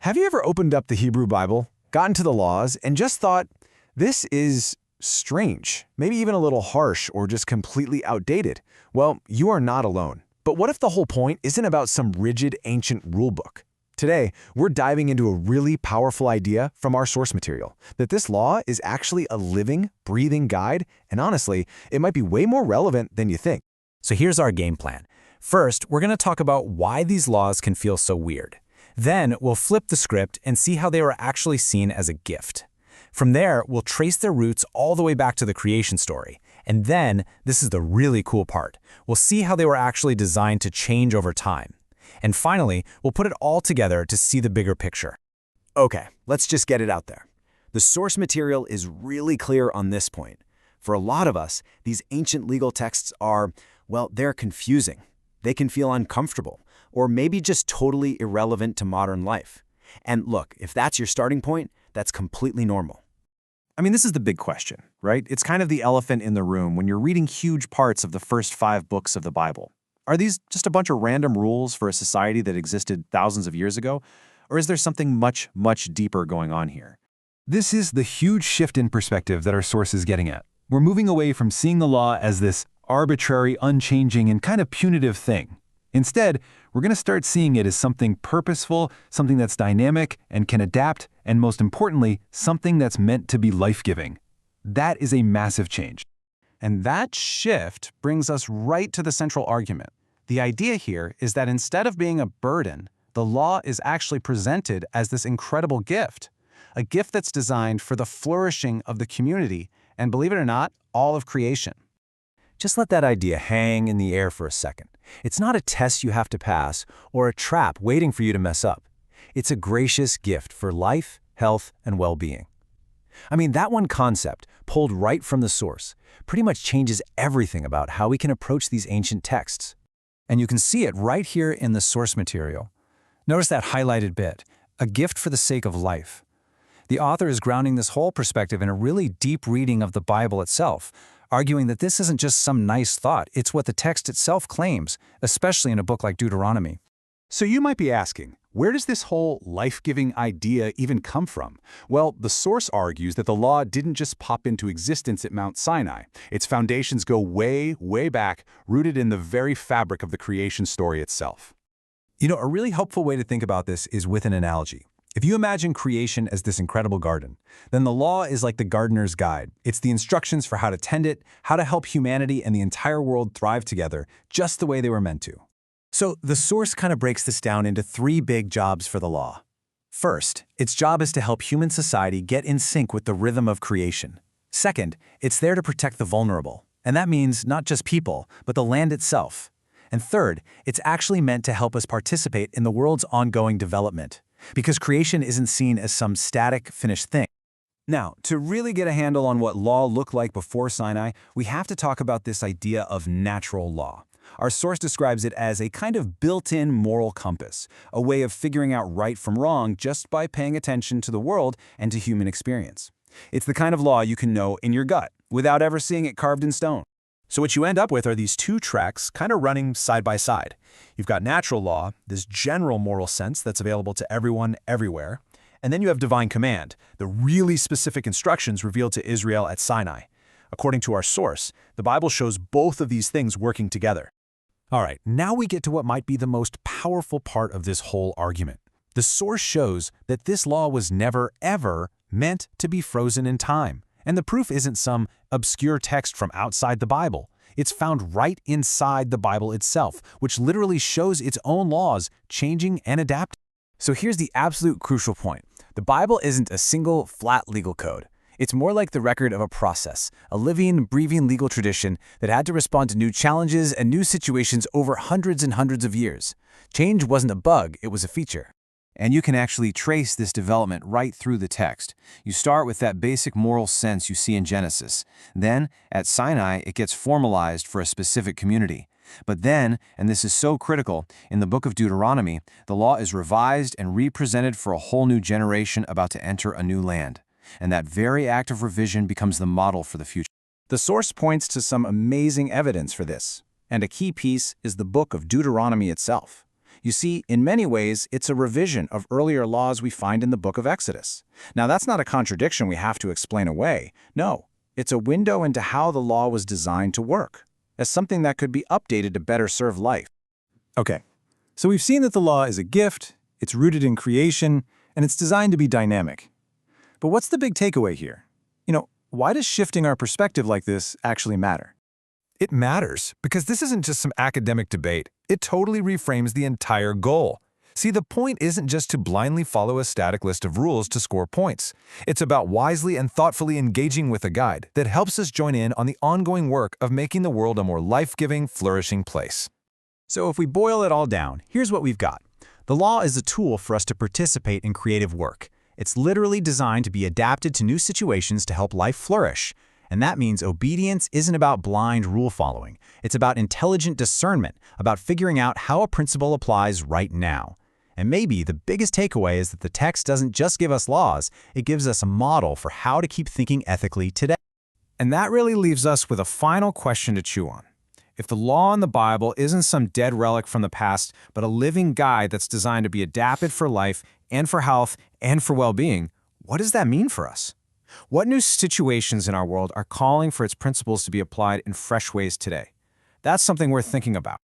Have you ever opened up the Hebrew Bible, gotten to the laws, and just thought, this is strange, maybe even a little harsh or just completely outdated? Well, you are not alone. But what if the whole point isn't about some rigid ancient rulebook? Today, we're diving into a really powerful idea from our source material, that this law is actually a living, breathing guide, and honestly, it might be way more relevant than you think. So here's our game plan. First, we're going to talk about why these laws can feel so weird. Then, we'll flip the script and see how they were actually seen as a gift. From there, we'll trace their roots all the way back to the creation story. And then, this is the really cool part, we'll see how they were actually designed to change over time. And finally, we'll put it all together to see the bigger picture. Okay, let's just get it out there. The source material is really clear on this point. For a lot of us, these ancient legal texts are, well, they're confusing. They can feel uncomfortable, or maybe just totally irrelevant to modern life. And look, if that's your starting point, that's completely normal. I mean, this is the big question, right? It's kind of the elephant in the room when you're reading huge parts of the first 5 books of the Bible. Are these just a bunch of random rules for a society that existed thousands of years ago? Or is there something much, much deeper going on here? This is the huge shift in perspective that our source is getting at. We're moving away from seeing the law as this arbitrary, unchanging, and kind of punitive thing. Instead, we're going to start seeing it as something purposeful, something that's dynamic and can adapt, and most importantly, something that's meant to be life-giving. That is a massive change. And that shift brings us right to the central argument. The idea here is that instead of being a burden, the law is actually presented as this incredible gift, a gift that's designed for the flourishing of the community and, believe it or not, all of creation. Just let that idea hang in the air for a second. It's not a test you have to pass or a trap waiting for you to mess up. It's a gracious gift for life, health, and well-being. I mean, that one concept, pulled right from the source, pretty much changes everything about how we can approach these ancient texts. And you can see it right here in the source material. Notice that highlighted bit, a gift for the sake of life. The author is grounding this whole perspective in a really deep reading of the Bible itself, arguing that this isn't just some nice thought, it's what the text itself claims, especially in a book like Deuteronomy. So you might be asking, where does this whole life-giving idea even come from? Well, the source argues that the law didn't just pop into existence at Mount Sinai. Its foundations go way, way back, rooted in the very fabric of the creation story itself. You know, a really helpful way to think about this is with an analogy. If you imagine creation as this incredible garden, then the law is like the gardener's guide. It's the instructions for how to tend it, how to help humanity and the entire world thrive together just the way they were meant to. So the source kind of breaks this down into 3 big jobs for the law. First, its job is to help human society get in sync with the rhythm of creation. Second, it's there to protect the vulnerable. And that means not just people, but the land itself. And third, it's actually meant to help us participate in the world's ongoing development, because creation isn't seen as some static, finished thing. Now, to really get a handle on what law looked like before Sinai, we have to talk about this idea of natural law. Our source describes it as a kind of built-in moral compass, a way of figuring out right from wrong just by paying attention to the world and to human experience. It's the kind of law you can know in your gut, without ever seeing it carved in stone. So what you end up with are these 2 tracks kind of running side by side. You've got natural law, this general moral sense that's available to everyone, everywhere. And then you have divine command, the really specific instructions revealed to Israel at Sinai. According to our source, the Bible shows both of these things working together. All right, now we get to what might be the most powerful part of this whole argument. The source shows that this law was never, ever meant to be frozen in time. And the proof isn't some obscure text from outside the Bible. It's found right inside the Bible itself, which literally shows its own laws changing and adapting. So here's the absolute crucial point. The Bible isn't a single, flat legal code. It's more like the record of a process, a living, breathing legal tradition that had to respond to new challenges and new situations over hundreds and hundreds of years. Change wasn't a bug, it was a feature. And you can actually trace this development right through the text. You start with that basic moral sense you see in Genesis. Then, at Sinai, it gets formalized for a specific community. But then, and this is so critical, in the book of Deuteronomy, the law is revised and represented for a whole new generation about to enter a new land. And that very act of revision becomes the model for the future. The source points to some amazing evidence for this, and a key piece is the book of Deuteronomy itself. You see, in many ways, it's a revision of earlier laws we find in the book of Exodus. Now, that's not a contradiction we have to explain away. No, it's a window into how the law was designed to work, as something that could be updated to better serve life. Okay, so we've seen that the law is a gift, it's rooted in creation, and it's designed to be dynamic. But what's the big takeaway here? Why does shifting our perspective like this actually matter? It matters because this isn't just some academic debate. It totally reframes the entire goal. See, the point isn't just to blindly follow a static list of rules to score points. It's about wisely and thoughtfully engaging with a guide that helps us join in on the ongoing work of making the world a more life-giving, flourishing place. So if we boil it all down, here's what we've got. The law is a tool for us to participate in creative work. It's literally designed to be adapted to new situations to help life flourish. And that means obedience isn't about blind rule following. It's about intelligent discernment, about figuring out how a principle applies right now. And maybe the biggest takeaway is that the text doesn't just give us laws, it gives us a model for how to keep thinking ethically today. And that really leaves us with a final question to chew on. If the law in the Bible isn't some dead relic from the past, but a living guide that's designed to be adapted for life and for health and for well-being, what does that mean for us? What new situations in our world are calling for its principles to be applied in fresh ways today? That's something worth thinking about.